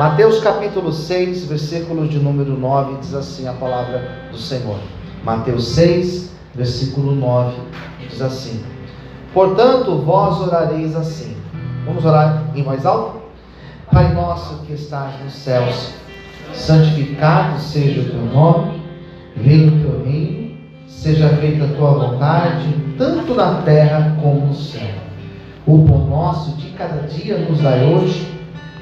Mateus capítulo 6, versículo de número 9, diz assim a palavra do Senhor. Mateus 6, versículo 9, diz assim: portanto, vós orareis assim. Vamos orar em voz alta? Pai nosso que estás nos céus, santificado seja o teu nome, venha o teu reino, seja feita a tua vontade, tanto na terra como no céu. O pão nosso de cada dia nos dai hoje,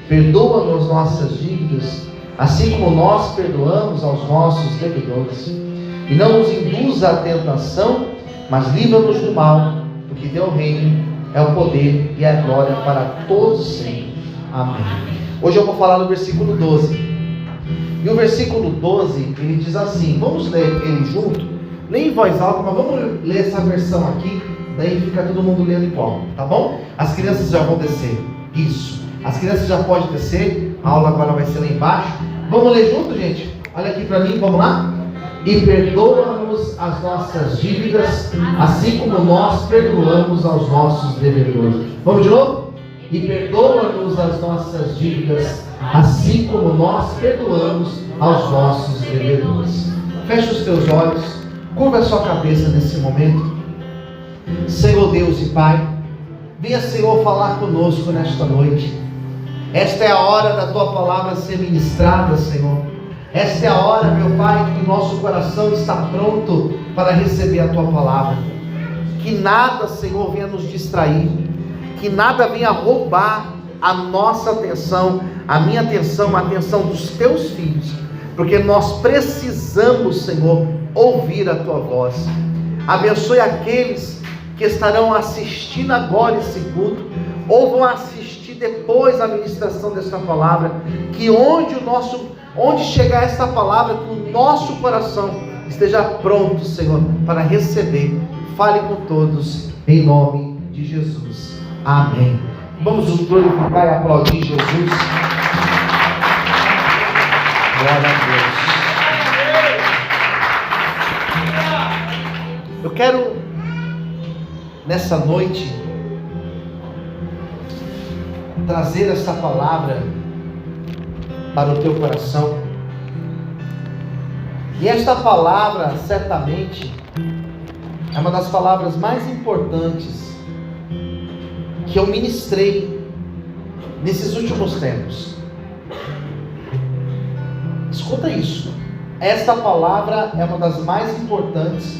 perdoa-nos nossas dívidas, assim como nós perdoamos aos nossos devedores. E não nos induza à tentação, mas livra-nos do mal, porque teu reino é o poder e a glória para todos sempre. Amém. Hoje eu vou falar do versículo 12. E o versículo 12, ele diz assim, vamos ler ele junto, nem em voz alta, mas vamos ler essa versão aqui, daí fica todo mundo lendo igual, tá bom? As crianças já vão descer, isso. As crianças já podem descer, a aula agora vai ser lá embaixo. Vamos ler junto, gente? Olha aqui para mim, vamos lá? E perdoa-nos as nossas dívidas, assim como nós perdoamos aos nossos devedores. Vamos de novo? E perdoa-nos as nossas dívidas, assim como nós perdoamos aos nossos devedores. Feche os teus olhos, curva a sua cabeça nesse momento. Senhor Deus e Pai, venha, Senhor, falar conosco nesta noite. Esta é a hora da Tua palavra ser ministrada, Senhor. Esta é a hora, meu Pai, que o nosso coração está pronto para receber a Tua palavra. Que nada, Senhor, venha nos distrair. Que nada venha roubar a nossa atenção, a minha atenção, a atenção dos Teus filhos. Porque nós precisamos, Senhor, ouvir a Tua voz. Abençoe aqueles que estarão assistindo agora esse culto, ou vão assistir depois a ministração desta palavra, que onde chegar esta palavra, que o nosso coração esteja pronto, Senhor, para receber. Fale com todos, em nome de Jesus. Amém. Vamos nos glorificar e aplaudir Jesus. Glória a Deus. Eu quero, nessa noite, trazer essa palavra para o teu coração. E esta palavra, certamente, é uma das palavras mais importantes que eu ministrei nesses últimos tempos. Escuta isso. Esta palavra é uma das mais importantes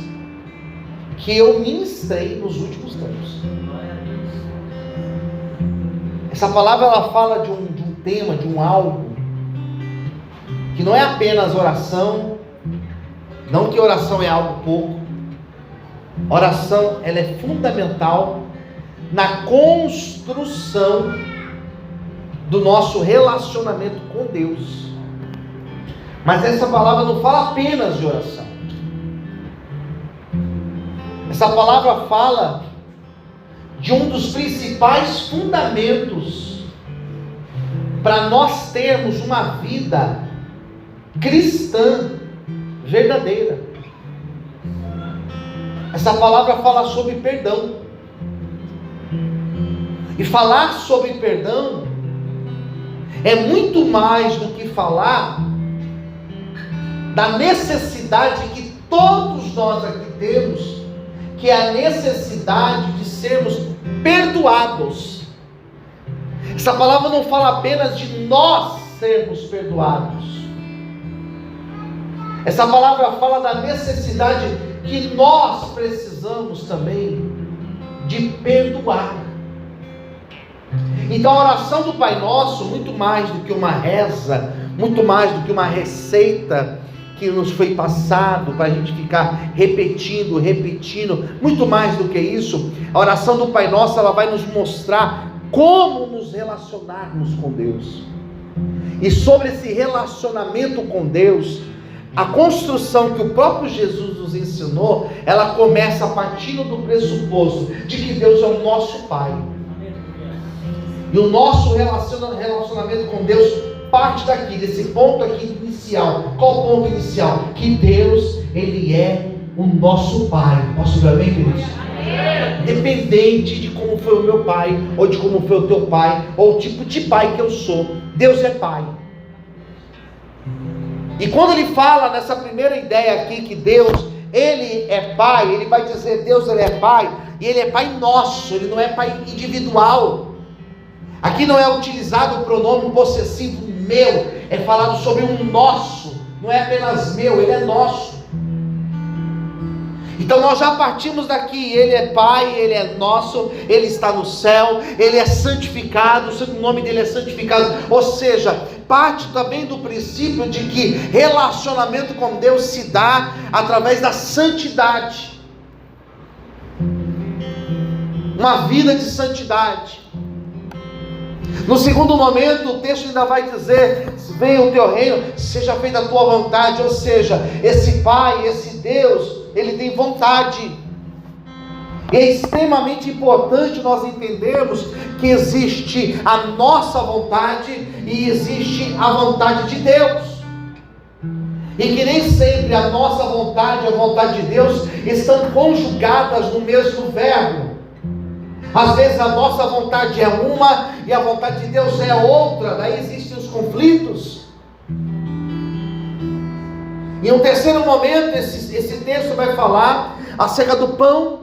que eu ministrei nos últimos tempos. Essa palavra, ela fala de um tema, de um algo que não é apenas oração, não que oração é algo pouco. Oração, ela é fundamental na construção do nosso relacionamento com Deus. Mas essa palavra não fala apenas de oração. Essa palavra fala de um dos principais fundamentos para nós termos uma vida cristã verdadeira. Essa palavra fala sobre perdão. E falar sobre perdão é muito mais do que falar da necessidade que todos nós aqui temos, que é a necessidade de sermos perdoados. Essa palavra não fala apenas de nós sermos perdoados. Essa palavra fala da necessidade que nós precisamos também de perdoar. Então a oração do Pai Nosso, muito mais do que uma reza, muito mais do que uma receita que nos foi passado para a gente ficar repetindo, muito mais do que isso, a oração do Pai Nosso, ela vai nos mostrar como nos relacionarmos com Deus. E sobre esse relacionamento com Deus, a construção que o próprio Jesus nos ensinou, ela começa a partir do pressuposto de que Deus é o nosso Pai. E o nosso relacionamento com Deus parte daqui, desse ponto aqui inicial. Qual o ponto inicial? Que Deus, Ele é o nosso Pai. Posso ver amém, queridos? Independente de como foi o meu pai, ou de como foi o teu pai, ou o tipo de pai que eu sou, Deus é Pai. E quando ele fala nessa primeira ideia aqui que Deus, Ele é Pai, ele vai dizer Deus, Ele é Pai, e Ele é Pai nosso, Ele não é Pai individual. Aqui não é utilizado o pronome possessivo meu, é falado sobre um nosso, não é apenas meu, Ele é nosso. Então nós já partimos daqui, Ele é Pai, Ele é nosso, Ele está no céu, Ele é santificado, o nome dEle é santificado, ou seja, parte também do princípio de que relacionamento com Deus se dá através da santidade, uma vida de santidade. No segundo momento, o texto ainda vai dizer: venha o teu reino, seja feita a tua vontade. Ou seja, esse Pai, esse Deus, Ele tem vontade. E é extremamente importante nós entendermos que existe a nossa vontade e existe a vontade de Deus. E que nem sempre a nossa vontade e a vontade de Deus estão conjugadas no mesmo verbo. Às vezes a nossa vontade é uma e a vontade de Deus é outra, daí existem os conflitos. Em um terceiro momento, esse texto vai falar acerca do pão,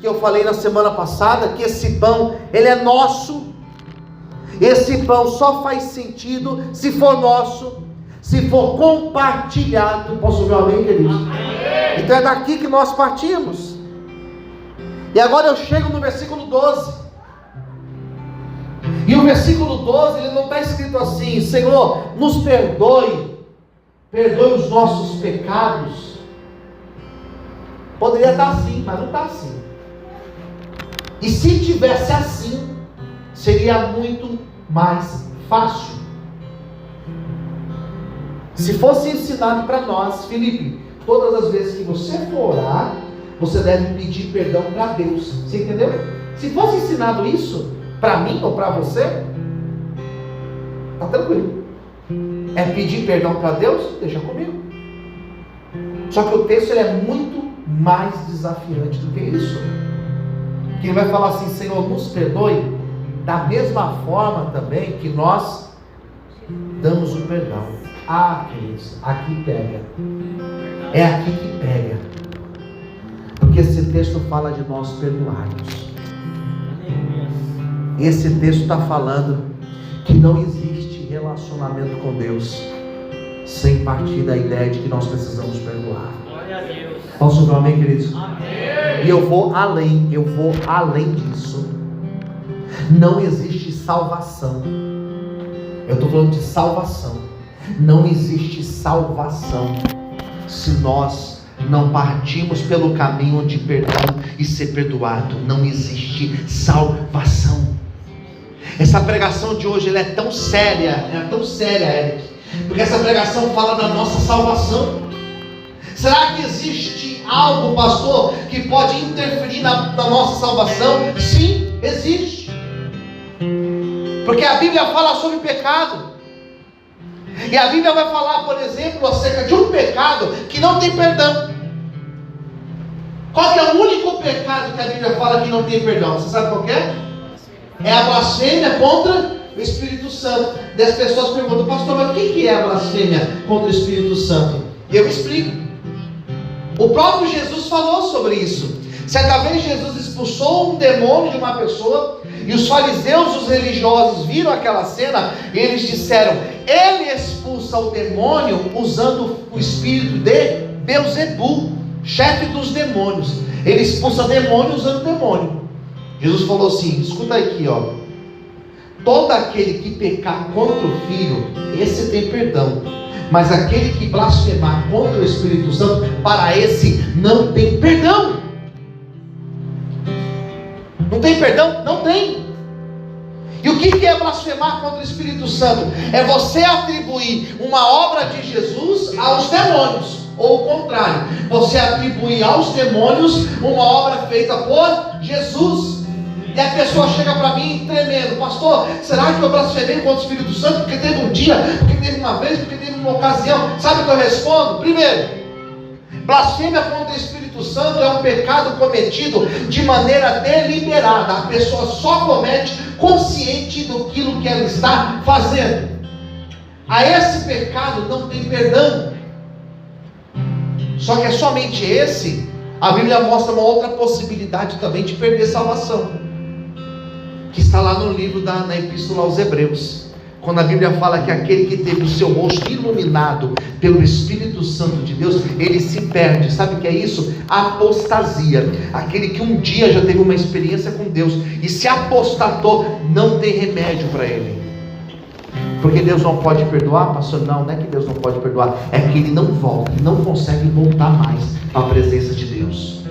que eu falei na semana passada, que esse pão, ele é nosso. Esse pão só faz sentido se for nosso, se for compartilhado. Posso ouvir um amém, querido? Amém. Então é daqui que nós partimos. E agora eu chego no versículo 12. E o versículo 12, ele não está escrito assim: Senhor, nos perdoe, perdoe os nossos pecados. Poderia estar assim, mas não está assim. E se tivesse assim, seria muito mais fácil. Se fosse ensinado para nós, Felipe, todas as vezes que você for orar, você deve pedir perdão para Deus. Você entendeu? Se fosse ensinado isso para mim ou para você, tá tranquilo. É pedir perdão para Deus? Deixa comigo. Só que o texto ele é muito mais desafiante do que isso. Que ele vai falar assim: Senhor, nos perdoe, da mesma forma também que nós damos o perdão. Ah, queridos, aqui pega. É aqui que pega. Porque esse texto fala de nós perdoarmos. Esse texto está falando que não existe relacionamento com Deus sem partir da ideia de que nós precisamos perdoar. Posso ouvir um amém, queridos? Amém. E eu vou além disso. Não existe salvação. Eu estou falando de salvação. Não existe salvação se nós não partimos pelo caminho de perdão e ser perdoado. Não existe salvação. Essa pregação de hoje ela é tão séria, Eric, porque essa pregação fala da nossa salvação. Será que existe algo, pastor, que pode interferir na nossa salvação? Sim, existe. Porque a Bíblia fala sobre pecado. E a Bíblia vai falar, por exemplo, acerca de um pecado que não tem perdão. Qual que é o único pecado que a Bíblia fala que não tem perdão? Você sabe qual que é? É a blasfêmia contra o Espírito Santo. E as pessoas perguntam: pastor, mas o que é a blasfêmia contra o Espírito Santo? E eu explico. O próprio Jesus falou sobre isso. Certa vez Jesus expulsou um demônio de uma pessoa, e os fariseus, os religiosos, viram aquela cena, e eles disseram: ele expulsa o demônio usando o espírito de Beelzebu, chefe dos demônios. Ele expulsa demônio usando demônio. Jesus falou assim: escuta aqui, ó. Todo aquele que pecar contra o Filho, esse tem perdão. Mas aquele que blasfemar contra o Espírito Santo, para esse não tem perdão. Não tem perdão? Não tem. E o que é blasfemar contra o Espírito Santo? É você atribuir uma obra de Jesus aos demônios, ou o contrário, você atribuir aos demônios uma obra feita por Jesus. E a pessoa chega para mim tremendo: pastor, será que eu blasfemei contra o Espírito Santo? Porque teve um dia, porque teve uma vez, porque teve uma ocasião. Sabe o que eu respondo? Primeiro, blasfêmia contra o Espírito Santo é um pecado cometido de maneira deliberada. A pessoa só comete consciente do que ela está fazendo. a esse pecado não tem perdão. Só que é somente esse. A Bíblia mostra uma outra possibilidade também de perder salvação, que está lá no livro na Epístola aos Hebreus, quando a Bíblia fala que aquele que teve o seu rosto iluminado pelo Espírito Santo de Deus, ele se perde. Sabe o que é isso? Apostasia. Aquele que um dia já teve uma experiência com Deus e se apostatou, não tem remédio para ele. Porque Deus não pode perdoar, pastor? Não é que Deus não pode perdoar, é que ele não volta, ele não consegue voltar mais à presença de Deus.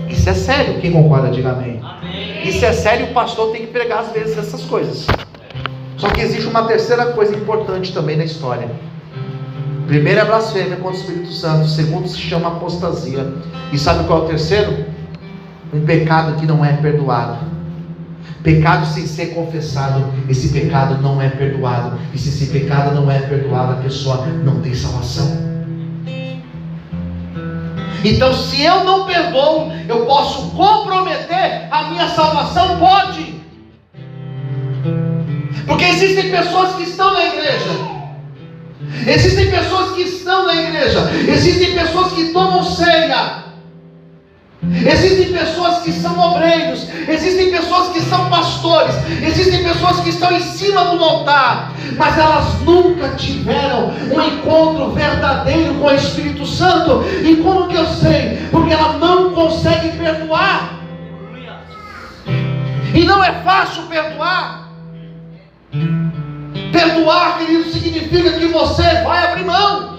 Isso é sério, quem concorda diga amém. Isso é sério, o pastor tem que pregar às vezes essas coisas. Só que existe uma terceira coisa importante também na história. Primeiro é blasfêmia contra o Espírito Santo. Segundo se chama apostasia. E sabe qual é o terceiro? Um pecado que não é perdoado. Pecado sem ser confessado. Esse pecado não é perdoado. E se esse pecado não é perdoado, a pessoa não tem salvação. Então, se eu não perdoo, eu posso comprometer a minha salvação? Pode. Porque existem pessoas que estão na igreja, existem pessoas que estão na igreja, existem pessoas que tomam ceia, existem pessoas que são obreiros, existem pessoas que são pastores, existem pessoas que estão em cima do altar, mas elas nunca tiveram um encontro verdadeiro com o Espírito Santo. E como que eu sei? Porque ela não consegue perdoar. E não é fácil perdoar. Perdoar, querido, significa que você vai abrir mão.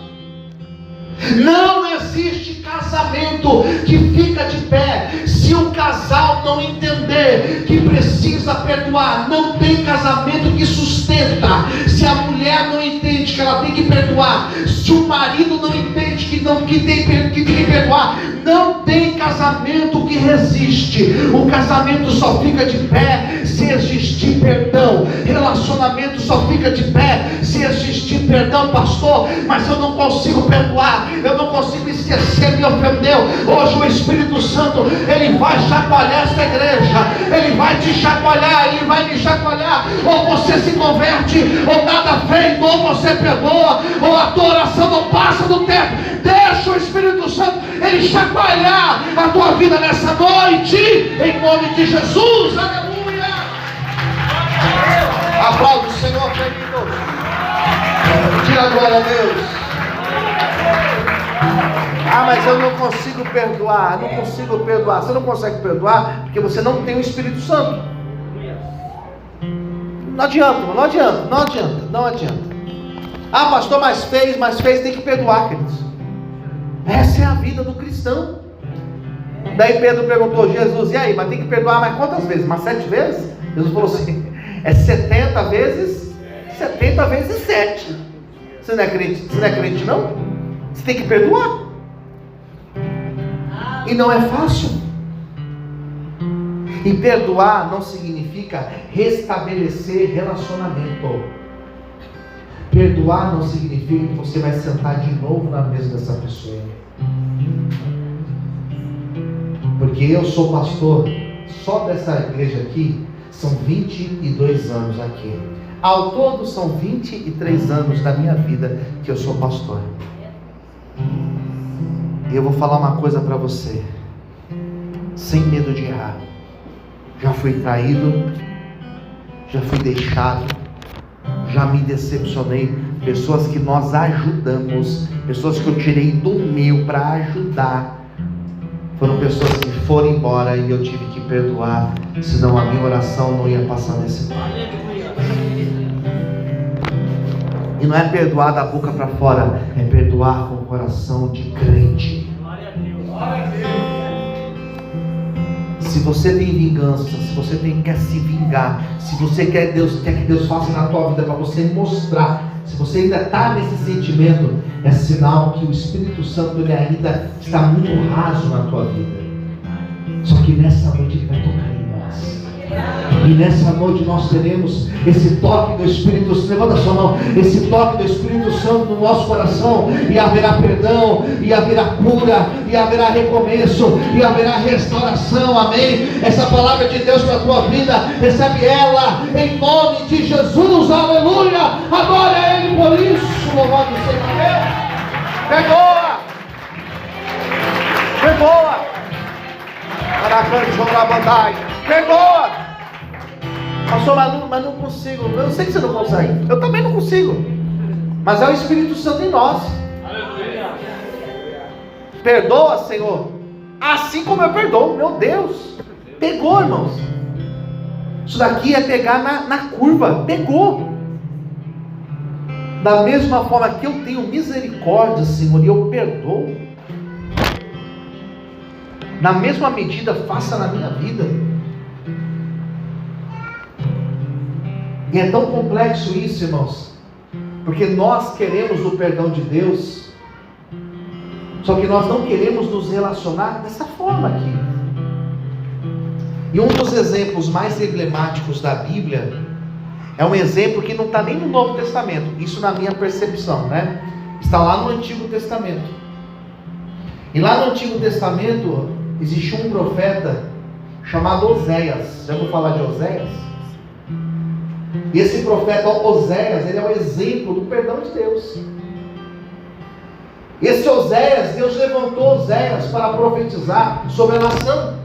Não existe casamento que fica de pé se o casal não entender que precisa perdoar. Não tem casamento que sustenta se a mulher não entende que ela tem que perdoar, se o marido não entende que tem que perdoar. Não tem casamento que resiste. O casamento só fica de pé se existir perdão. Relacionamento só fica de pé se existir perdão. Pastor, mas eu não consigo perdoar, eu não consigo esquecer, me ofendeu. Hoje o Espírito Santo, ele vai chacoalhar esta igreja, ele vai te chacoalhar, ele vai me chacoalhar. Ou você se converte, ou nada vem, ou você perdoa, ou a tua oração não passa do tempo. Deixa o Espírito Santo, ele chacoalhar a tua vida nessa noite, em nome de Jesus. Aleluia. Aplaude o Senhor, querido. Diga glória a Deus. Ah, mas eu não consigo perdoar. Não consigo perdoar. Você não consegue perdoar porque você não tem o Espírito Santo. Não adianta. Ah, pastor, mas fez, tem que perdoar, queridos. Essa é a vida do cristão. Daí Pedro perguntou: Jesus, e aí, mas tem que perdoar mais quantas vezes? Mas 7 vezes? Jesus falou assim: é 70 vezes 7. Você não é crente não? Você tem que perdoar. E não é fácil. E perdoar não significa restabelecer relacionamento. Perdoar não significa que você vai sentar de novo na mesa dessa pessoa. Porque eu sou pastor só dessa igreja aqui, são 22 anos aqui. Ao todo são 23 anos da minha vida que eu sou pastor. E eu vou falar uma coisa para você, sem medo de errar. Já fui traído, já fui deixado, já me decepcionei. Pessoas que nós ajudamos, pessoas que eu tirei do meu para ajudar, foram pessoas que foram embora e eu tive que perdoar, senão a minha oração não ia passar desse ponto. E não é perdoar da boca para fora, é perdoar com o coração de crente. Se você tem vingança, se você quer se vingar, se você quer que Deus faça na tua vida para você mostrar, se você ainda está nesse sentimento, é sinal que o Espírito Santo ele ainda está muito raso na tua vida. Só que nessa noite ele vai tocar em nós. E nessa noite nós teremos esse toque do Espírito Santo. Levanta a sua mão. Esse toque do Espírito Santo no nosso coração. E haverá perdão, e haverá cura, e haverá recomeço, e haverá restauração. Amém? Essa palavra de Deus para a tua vida, recebe ela em nome de Jesus. Aleluia. Adora Ele. Pai. Perdoa. Pastor, mas não consigo. Eu sei que você não consegue. Eu também não consigo. Mas é o Espírito Santo em nós. Aleluia. Perdoa, Senhor. Assim como eu perdoo. Meu Deus. Pegou, irmãos. Isso daqui é pegar na curva. Pegou. Da mesma forma que eu tenho misericórdia, Senhor, e eu perdoo, na mesma medida faça na minha vida. E é tão complexo isso, irmãos, porque nós queremos o perdão de Deus, só que nós não queremos nos relacionar dessa forma aqui. E um dos exemplos mais emblemáticos da Bíblia é um exemplo que não está nem no Novo Testamento, isso na minha percepção, né? Está lá no Antigo Testamento. E lá no Antigo Testamento existe um profeta chamado Oséias. Já vou falar de Oséias? E esse profeta Oséias, ele é um exemplo do perdão de Deus. Esse Oséias, Deus levantou Oséias para profetizar sobre a nação,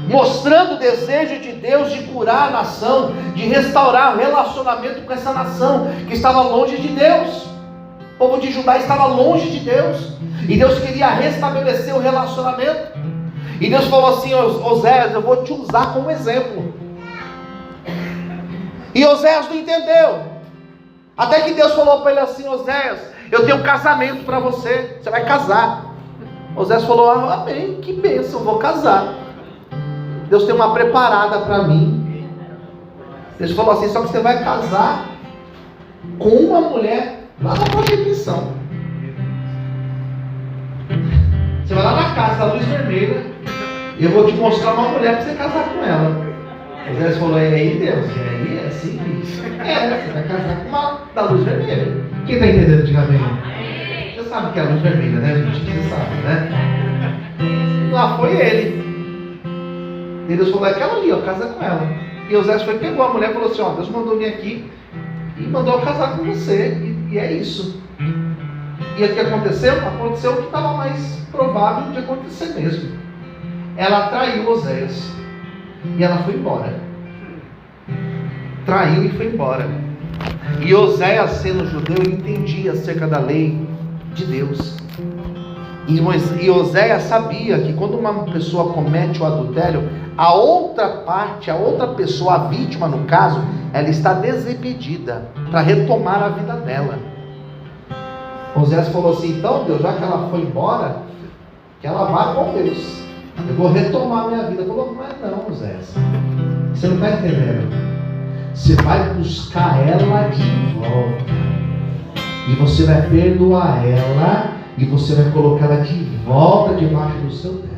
mostrando o desejo de Deus de curar a nação, de restaurar o relacionamento com essa nação que estava longe de Deus. O povo de Judá estava longe de Deus, e Deus queria restabelecer o relacionamento. E Deus falou assim: Oséias, eu vou te usar como exemplo. E Oséias não entendeu, até que Deus falou para ele assim: Oséias, eu tenho um casamento para você, você vai casar. Oséias falou: amém, que bênção, vou casar. Deus tem uma preparada para mim. Deus falou assim: só que você vai casar com uma mulher lá na prostituição. Você vai lá na casa da luz vermelha, e eu vou te mostrar uma mulher para você casar com ela. Deus falou: e aí, Deus? E aí, é assim? Você vai casar com uma da luz vermelha. Quem está entendendo, diga amém. Você sabe que é a luz vermelha, né, gente? Você sabe, né? Lá foi ele. E Deus falou: aquela ali, ó, casa com ela. E Oséias foi, pegou a mulher e falou assim: ó, Deus mandou vir aqui e mandou eu casar com você, e é isso. E o que aconteceu? Aconteceu o que estava mais provável de acontecer mesmo. Ela traiu Oséias e ela foi embora. Traiu e foi embora. E Oséias, sendo judeu, ele entendia acerca da lei de Deus. E Oséias sabia que quando uma pessoa comete o adultério, a outra parte, a outra pessoa, a vítima no caso, ela está desimpedida para retomar a vida dela. Oséias falou assim: então Deus, já que ela foi embora, que ela vá com Deus, eu vou retomar a minha vida. Ele falou: mas não, Oséias, você não está entendendo. Você vai buscar ela de volta, e você vai perdoar ela, e você vai colocar ela de volta debaixo do seu teto.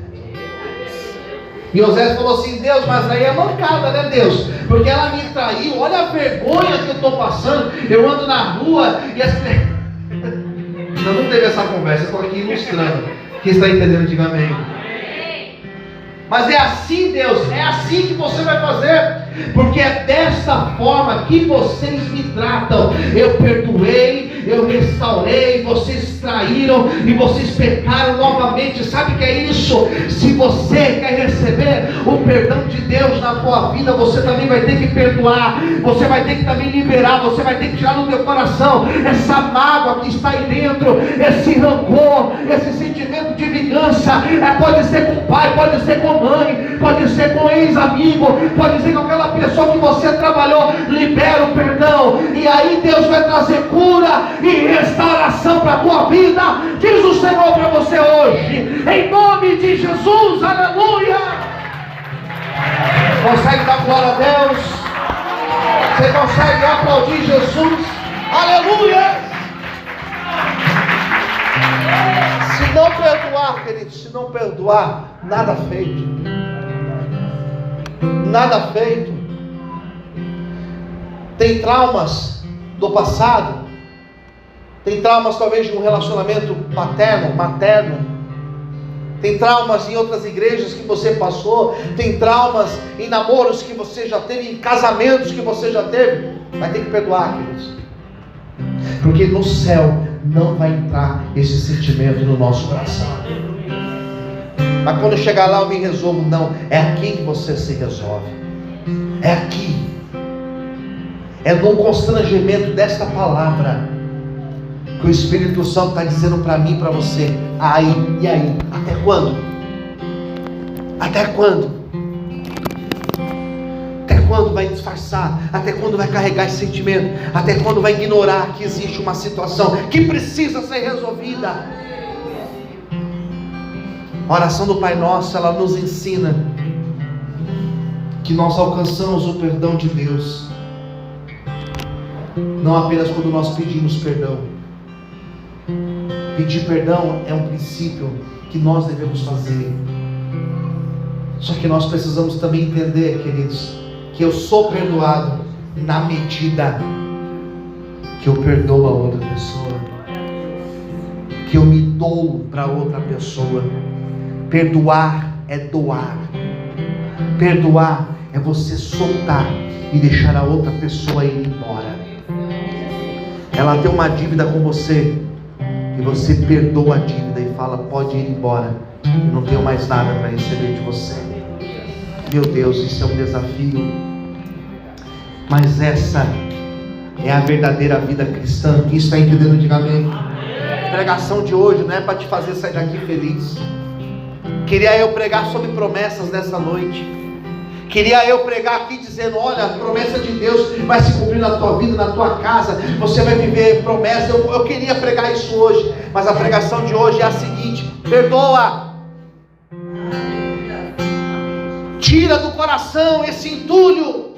E Oséias falou assim: Deus, mas aí é mancada, né, Deus? Porque ela me traiu, olha a vergonha que eu estou passando. Eu ando na rua e as... Não teve essa conversa, estou aqui ilustrando. Quem está entendendo, diga amém. Mas é assim, Deus, é assim que você vai fazer, porque é desta forma que vocês me tratam. Eu perdoei, eu restaurei, vocês traíram e vocês pecaram novamente. Sabe o que é isso? Se você quer receber o perdão de Deus na tua vida, você também vai ter que perdoar, você vai ter que também liberar, você vai ter que tirar do teu coração essa mágoa que está aí dentro, esse rancor, esse sentimento de vingança. Pode ser com o pai, pode ser com a mãe, pode ser com ex-amigo, pode ser com aquela pessoa que você trabalhou. Libera o perdão, e aí Deus vai trazer cura e restauração para a tua vida. Diz o Senhor para você hoje, em nome de Jesus, aleluia. Consegue dar glória a Deus? Você consegue aplaudir Jesus? Aleluia. Se não perdoar, querido, se não perdoar, nada feito. Nada feito. Tem traumas do passado, tem traumas talvez de um relacionamento paterno, materno, tem traumas em outras igrejas que você passou, tem traumas em namoros que você já teve, em casamentos que você já teve. Vai ter que perdoar, queridos, porque no céu não vai entrar esse sentimento no nosso coração. Mas quando chegar lá eu me resolvo. Não, é aqui que você se resolve. É aqui. É no constrangimento desta palavra que o Espírito Santo está dizendo para mim e para você. Aí, e aí? Até quando? Até quando? Até quando vai disfarçar? Até quando vai carregar esse sentimento? Até quando vai ignorar que existe uma situação que precisa ser resolvida? A oração do Pai Nosso, ela nos ensina que nós alcançamos o perdão de Deus, não apenas quando nós pedimos perdão. Pedir perdão é um princípio que nós devemos fazer. Só que nós precisamos também entender, queridos, que eu sou perdoado na medida que eu perdoo a outra pessoa, que eu me dou para outra pessoa. Perdoar é doar. Perdoar é você soltar e deixar a outra pessoa ir embora. Ela tem uma dívida com você e você perdoa a dívida e fala: pode ir embora, eu não tenho mais nada para receber de você. Meu Deus, isso é um desafio, mas essa é a verdadeira vida cristã. Quem está entendendo, diga amém. A pregação de hoje não é para te fazer sair daqui feliz. Queria eu pregar sobre promessas nessa noite. Queria eu pregar aqui dizendo: olha, a promessa de Deus vai se cumprir na tua vida, na tua casa. Você vai viver promessa. Eu queria pregar isso hoje, mas a pregação de hoje é a seguinte: perdoa. Tira do coração esse entulho.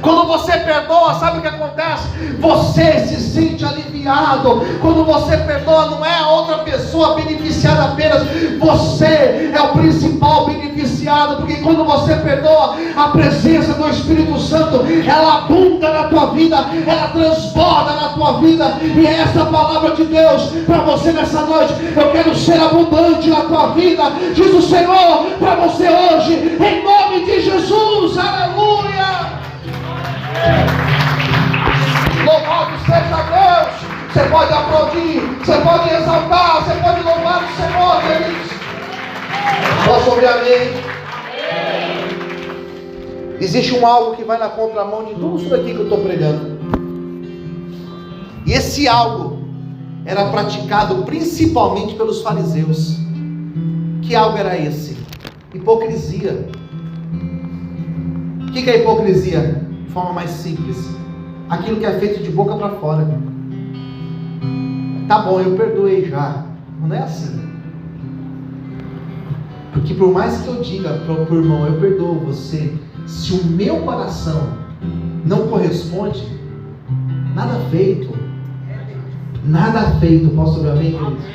Quando você perdoa, sabe o que acontece? Você se sente aliviado. Quando você perdoa, não é a outra pessoa beneficiada apenas, você é o principal beneficiado, porque quando você perdoa, a presença do Espírito Santo, ela abunda na tua vida, ela transborda na tua vida. E é essa palavra de Deus para você nessa noite. Eu quero ser abundante na tua vida, diz o Senhor para você hoje, em nome de Jesus. Aleluia. Louvado seja Deus. Você pode aplaudir, você pode exaltar, você pode louvar o Senhor, queridos. Posso ouvir amém? Existe um algo que vai na contramão de tudo isso daqui que eu estou pregando. E esse algo era praticado principalmente pelos fariseus. Que algo era esse? Hipocrisia. O que é hipocrisia? De forma mais simples, aquilo que é feito de boca para fora. Tá bom, eu perdoei já. Não é assim. Porque por mais que eu diga para o irmão: eu perdoo você, se o meu coração não corresponde, nada feito. Nada feito. Posso ouvir amém, queridos?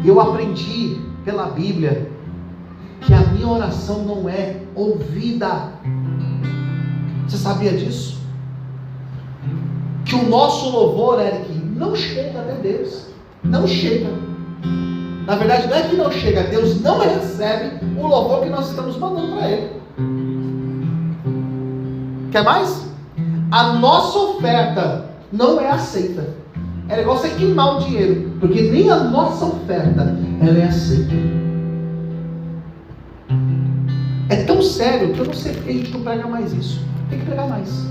Eu aprendi pela Bíblia que a minha oração não é ouvida. Você sabia disso? Que o nosso louvor, Eric, não chega até Deus. Não chega. Na verdade, não é que não chega, Deus não recebe o louvor que nós estamos mandando para Ele. Quer mais? A nossa oferta não é aceita. É negócio é queimar o dinheiro, porque nem a nossa oferta ela é aceita. É tão sério que eu não sei porque a gente não prega mais isso. Tem que pregar mais.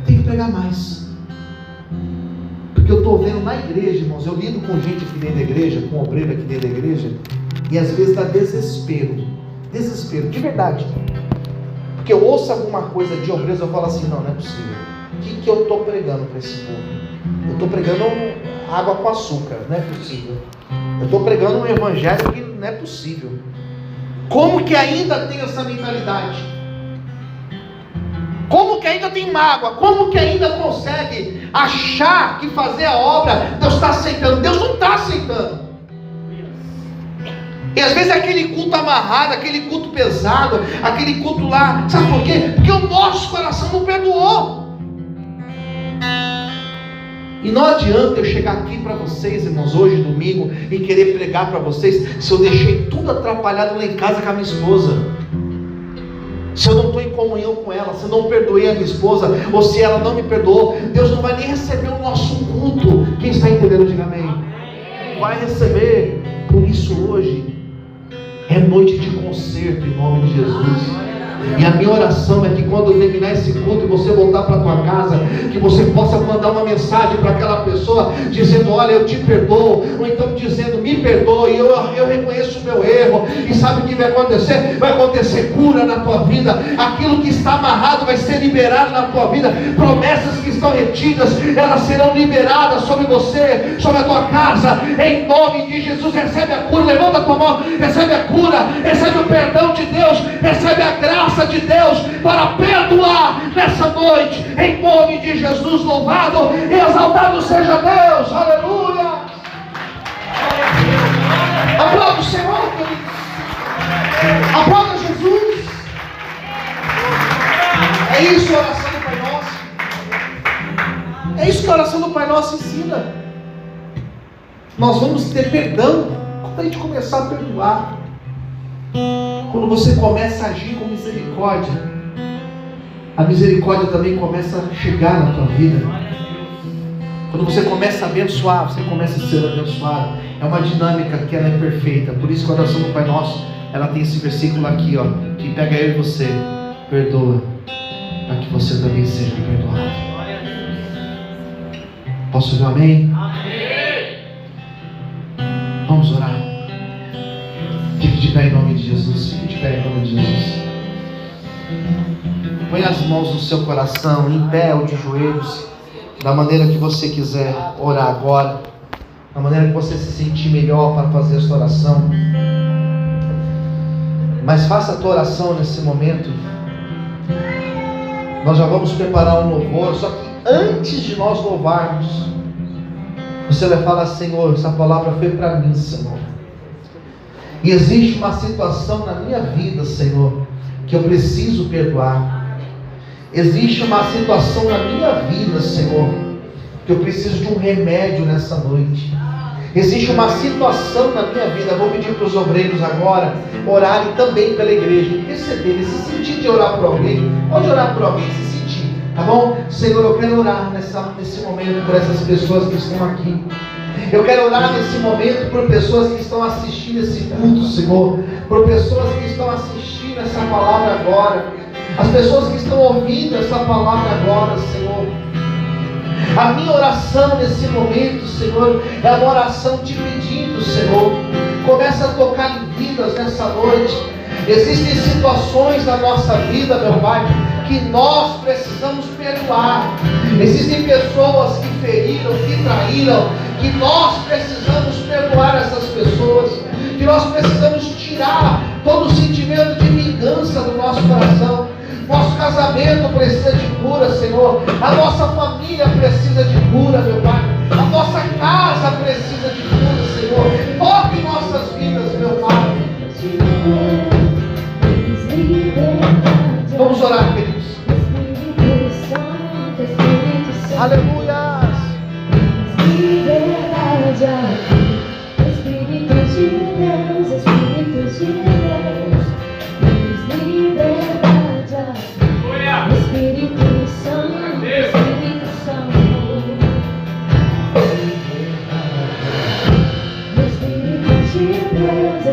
Tem que pregar mais. Porque eu estou vendo na igreja, irmãos, eu lido com gente aqui dentro da igreja, com obreiro aqui dentro da igreja, e às vezes dá desespero. Desespero, de verdade. Porque eu ouço alguma coisa de obreiros, eu falo assim: não é possível. O que eu estou pregando para esse povo? Eu estou pregando água com açúcar, não é possível. Eu estou pregando um evangelho que não é possível. Como que ainda tem essa mentalidade? Como que ainda tem mágoa? Como que ainda consegue achar que fazer a obra Deus está aceitando? Deus não está aceitando. E às vezes é aquele culto amarrado, aquele culto pesado, aquele culto lá. Sabe por quê? Porque o nosso coração não perdoou. E não adianta eu chegar aqui para vocês, irmãos, hoje domingo, e querer pregar para vocês, se eu deixei tudo atrapalhado lá em casa com a minha esposa, se eu não estou em comunhão com ela, se eu não perdoei a minha esposa, ou se ela não me perdoou, Deus não vai nem receber o nosso culto. Quem está entendendo, diga amém. vai receber. Por isso hoje é noite de concerto em nome de Jesus. E a minha oração é que quando terminar esse culto e você voltar para a tua casa, que você possa mandar uma mensagem para aquela pessoa dizendo: olha, eu te perdoo, ou então dizendo: me perdoe, eu reconheço o meu erro. E sabe o que vai acontecer? Vai acontecer cura na tua vida. Aquilo que está amarrado vai ser liberado na tua vida. Promessas que estão retidas, elas serão liberadas sobre você, sobre a tua casa, em nome de Jesus. Recebe a cura, levanta a tua mão, recebe a cura, recebe o perdão de Deus, recebe a graça de Deus para perdoar nessa noite, em nome de Jesus. Louvado e exaltado seja Deus, aleluia. Aplauda o Senhor, queridos. Aplauda Jesus. É isso a oração do Pai Nosso. É isso que a oração do Pai Nosso ensina. Nós vamos ter perdão quando a gente começar a perdoar. Quando você começa a agir com misericórdia, a misericórdia também começa a chegar na tua vida. Quando você começa a abençoar, você começa a ser abençoado. É uma dinâmica que ela é perfeita. Por isso que a oração do Pai Nosso, ela tem esse versículo aqui, ó, que pega eu e você, perdoa, para que você também seja perdoado. Posso ouvir um amém? Amém. Vamos orar. Fique de pé em nome de Jesus. Fique de pé em nome de Jesus. Põe as mãos no seu coração, em pé ou de joelhos, da maneira que você quiser orar agora, da maneira que você se sentir melhor para fazer a sua oração. Mas faça a tua oração nesse momento. Nós já vamos preparar um louvor, só que antes de nós louvarmos, você vai falar: Senhor, essa palavra foi para mim, Senhor. E existe uma situação na minha vida, Senhor, que eu preciso perdoar. Existe uma situação na minha vida, Senhor, que eu preciso de um remédio nessa noite. Existe uma situação na minha vida. Eu vou pedir para os obreiros agora orarem também pela igreja, receberem, se sentir de orar por alguém. Pode orar por alguém, se sentir, tá bom? Senhor, eu quero orar nesse momento por essas pessoas que estão aqui. Eu quero orar nesse momento por pessoas que estão assistindo esse culto, Senhor, por pessoas que estão assistindo essa palavra agora, as pessoas que estão ouvindo essa palavra agora, Senhor. A minha oração nesse momento, Senhor, é uma oração te pedindo, Senhor, começa a tocar em vidas nessa noite. Existem situações na nossa vida, meu Pai, que nós precisamos perdoar. Existem pessoas que feriram, que traíram, que nós precisamos perdoar essas pessoas, que nós precisamos tirar todo o sentimento de vingança do nosso coração. Nosso casamento precisa de cura, Senhor. A nossa família precisa de cura, meu Pai. A nossa casa precisa de cura, Senhor. Toque nossas vidas, meu Pai. Vamos orar, queridos. Aleluia. Espírito de Deus, Espírito de Deus, liberdade, Espírito Santo, Espírito Santo, Espírito de Deus,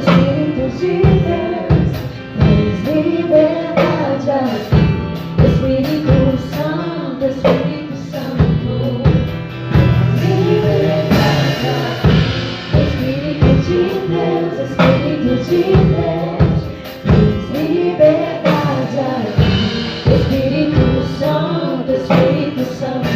Espírito de Deus, liberdade, Espírito Santo, Espírito Santo.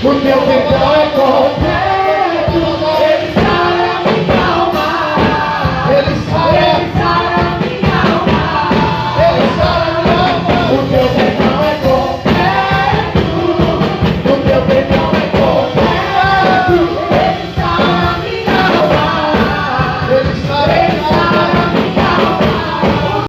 O teu perdão é completo.